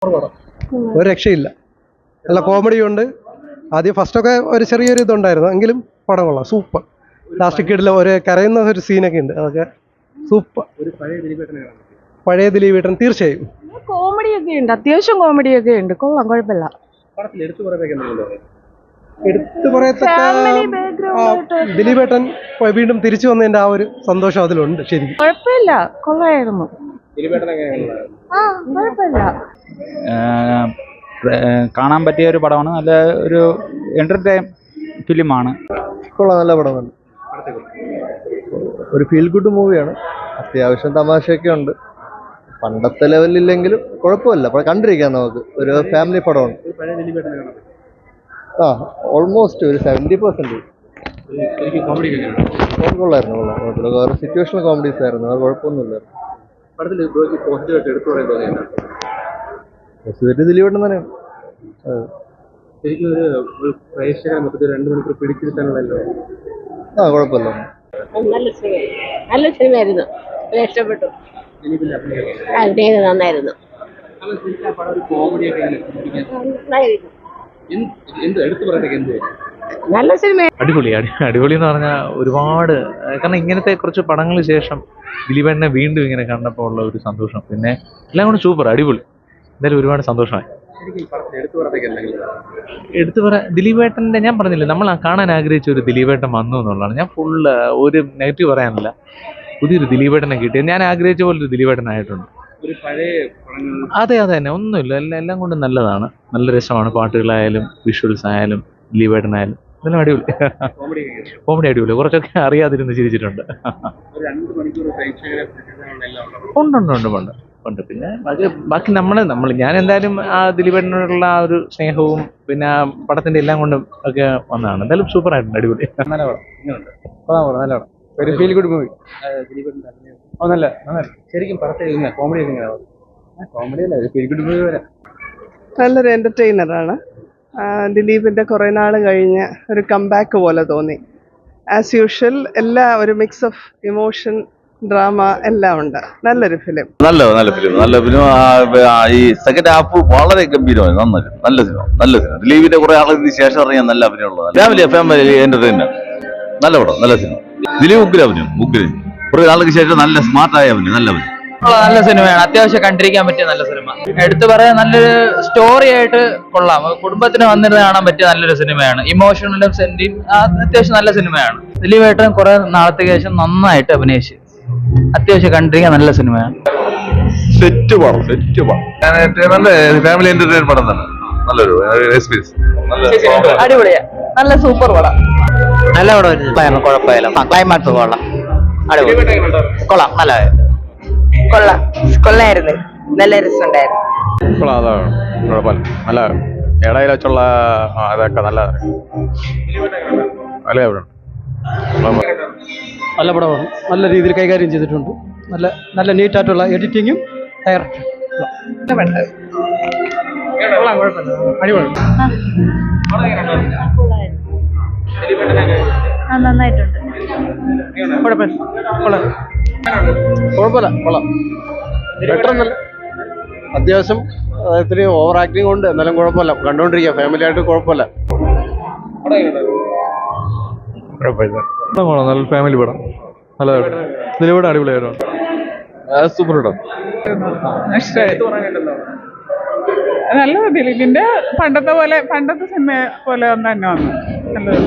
ഒരു രക്ഷയില്ല. നല്ല കോമഡിയുണ്ട്. ആദ്യം ഫസ്റ്റൊക്കെ ഒരു ചെറിയൊരു ഇതുണ്ടായിരുന്നു, എങ്കിലും പടം കൊള്ളാം, സൂപ്പർ. ലാസ്റ്റ് കിഡിൽ ഒരു കരയുന്ന ഒരു സീനൊക്കെ ഉണ്ട്, അതൊക്കെ സൂപ്പർ. പഴയ ദിലീപേട്ടൻ തീർച്ചയായും. കോമഡിയൊക്കെ ഉണ്ട്, അത്യാവശ്യം കോമഡിയൊക്കെ ഉണ്ട്, കൊള്ളാം, കുഴപ്പമില്ല. എടുത്തു പറയത്തക്ക ദിലീപേട്ടൻ വീണ്ടും തിരിച്ചു വന്നതിന്റെ ആ ഒരു സന്തോഷം അതിലുണ്ട്. ശരിക്കും കുഴപ്പമില്ല, കൊള്ളായിരുന്നു. കുഴപ്പമില്ല. കാണാൻ പറ്റിയ ഒരു പടമാണ്. നല്ല ഒരു എന്റർടൈൻ ഫിലിമാണ്. കൊള്ളാം, നല്ല പടമാണ്. ഒരു ഫീൽ ഗുഡ് മൂവിയാണ്. അത്യാവശ്യം തമാശയൊക്കെ ഉണ്ട്. പണ്ടത്തെ ലെവലില്ലെങ്കിലും കുഴപ്പമില്ല, കണ്ടിരിക്കാം നമുക്ക്. ഒരു ഫാമിലി പടമാണ്. ഓൾമോസ്റ്റ് ഒരു 70%. കൊള്ളായിരുന്നു, കൊള്ളാം. വേറെ സിറ്റുവേഷണൽ കോമഡീസ് ആയിരുന്നു, അത് കുഴപ്പമൊന്നുമില്ലായിരുന്നു. ദിലീപേട്ടൻ തന്നെയാണ്. കുഴപ്പമില്ല. നല്ല സിനിമയായിരുന്നു, ഇഷ്ടപ്പെട്ടു. നന്നായിരുന്നു. നല്ല സിനിമ. അടിപൊളി എന്ന് പറഞ്ഞാൽ ഒരുപാട്, കാരണം ഇങ്ങനത്തെ കുറച്ച് പടങ്ങൾക്ക് ശേഷം ദിലീപേട്ടനെ വീണ്ടും ഇങ്ങനെ കണ്ടപ്പോൾ ഉള്ള ഒരു സന്തോഷം, പിന്നെ എല്ലാം കൊണ്ട് സൂപ്പർ, അടിപൊളി. എന്തായാലും ഒരുപാട് സന്തോഷമായി. എടുത്തു പറയാൻ ദിലീപേട്ടൻ്റെ, ഞാൻ പറഞ്ഞില്ലേ, നമ്മൾ കാണാൻ ആഗ്രഹിച്ച ഒരു ദിലീപേട്ടൻ വന്നു എന്നുള്ളതാണ്. ഞാൻ ഫുള്ള് ഒരു നെഗറ്റീവ് പറയാനില്ല, പുതിയൊരു ദിലീപേട്ടനെ കിട്ടി. ഞാൻ ആഗ്രഹിച്ച പോലെ ഒരു ദിലീപേട്ടനായിട്ടുണ്ട്. അതെ തന്നെ, ഒന്നുമില്ല, എല്ലാം കൊണ്ടും നല്ലതാണ്. നല്ല രസമാണ്, പാട്ടുകളായാലും വിഷ്വൽസ് ആയാലും ദിലീപേട്ടനായാലും എല്ലാം അടിപൊളി. കോമഡി അടിപൊളി, കുറച്ചൊക്കെ അറിയാതിരുന്ന് ചിരിച്ചിട്ടുണ്ട്. ഉണ്ട്. പിന്നെ ബാക്കി ഞാൻ എന്തായാലും ആ ദിലീപേട്ടനോടുള്ള ആ ഒരു സ്നേഹവും പിന്നെ ആ പടത്തിന്റെ എല്ലാം കൊണ്ടും ഒക്കെ വന്നതാണ്. എന്തായാലും സൂപ്പർ ആയിട്ടുണ്ട്, അടിപൊളി. നല്ല പടം. ഒരു ഫീൽ ഗുഡ് മൂവി. നല്ല ശരിക്കും പടത്തിൽ കോമഡി കോമഡി അല്ല, ഫീൽ ഗുഡ് മൂവി വരാം. നല്ലൊരു എന്റർടൈനറാണ്. ദിലീപിന്റെ കുറെ നാൾ കഴിഞ്ഞ് ഒരു കംബാക്ക് പോലെ തോന്നി. ആസ് യൂഷ്വൽ ഒരു മിക്സ് ഓഫ് ഇമോഷൻ, ഡ്രാമ എല്ലാം ഉണ്ട്. നല്ലൊരു ഫിലിം. നല്ല ഫിലിം. ഈ സെക്കൻഡ് ഹാഫ് വളരെ ഗംഭീരമായി, നല്ല സിനിമ. ദിലീപിന്റെ കുറെ ആളുകൾക്ക് ശേഷം അറിയാൻ നല്ല അഭിനയമുള്ളത്. Family entertainer. നല്ല പടം, നല്ല സിനിമ. ദിലീപ് ഉഗ്ര കുറെ നാൾക്ക് ശേഷം നല്ല സ്മാർട്ടായ അഭിനയം, നല്ല സിനിമയാണ്. അത്യാവശ്യം കണ്ടിരിക്കാൻ പറ്റിയ നല്ല സിനിമ. എടുത്തു പറയാൻ നല്ലൊരു സ്റ്റോറി ആയിട്ട് കൊള്ളാം. കുടുംബത്തിന് വന്നിരുന്ന് കാണാൻ പറ്റിയ നല്ലൊരു സിനിമയാണ്. ഇമോഷണലും സെന്റിയും അത്യാവശ്യം നല്ല സിനിമയാണ്. ദിലീപേട്ടൻ കുറെ നാളത്തേക്ക് ശേഷം നന്നായിട്ട് അഭിനയിച്ചു. അത്യാവശ്യം കണ്ടിരിക്കാൻ നല്ല സിനിമയാണ്. സെറ്റ് പടം. നല്ല ഫാമിലി എന്റർടൈൻ പടം തന്നെ. നല്ലൊരു എക്സ്പീരിയൻസ്. അടിപൊളിയാ, നല്ല സൂപ്പർ പടം. നല്ല പടം, കുഴപ്പമില്ല. ക്ലൈമാക്സ് കൊള്ളാം, അടിപൊളി, കൊള്ളാം, കൊള്ളായിരുന്നു. നല്ല രസമുണ്ടായിരുന്നു. കുഴപ്പമില്ല, നല്ല ഇടയിൽ വെച്ചുള്ള അതൊക്കെ നല്ലതാണ്. നല്ല പടമാണ്, നല്ല രീതിയിൽ കൈകാര്യം ചെയ്തിട്ടുണ്ട്. നല്ല നീറ്റായിട്ടുള്ള എഡിറ്റിങ്ങും ഡയറക്ടറും. നന്നായിട്ടുണ്ട്. കുഴപ്പമില്ല, കൊള്ളാം. ബെറ്ററൊന്നല്ല, അത്യാവശ്യം ഇത്തിരി ഓവർ ആക്ടിങ് കൊണ്ട്, എന്നാലും കുഴപ്പമില്ല, കണ്ടോണ്ടിരിക്കുക. ഫാമിലി ആയിട്ട് കുഴപ്പമില്ല. നല്ല ഫാമിലി പടം, നല്ല ദിലീപേട്ടൻ അടിപൊളിയായിരുന്നു. സൂപ്പർ പടം. നല്ല ദിലീപിന്റെ പണ്ടത്തെ സിനിമ പോലെ തന്നെ വന്നു. നല്ലത്.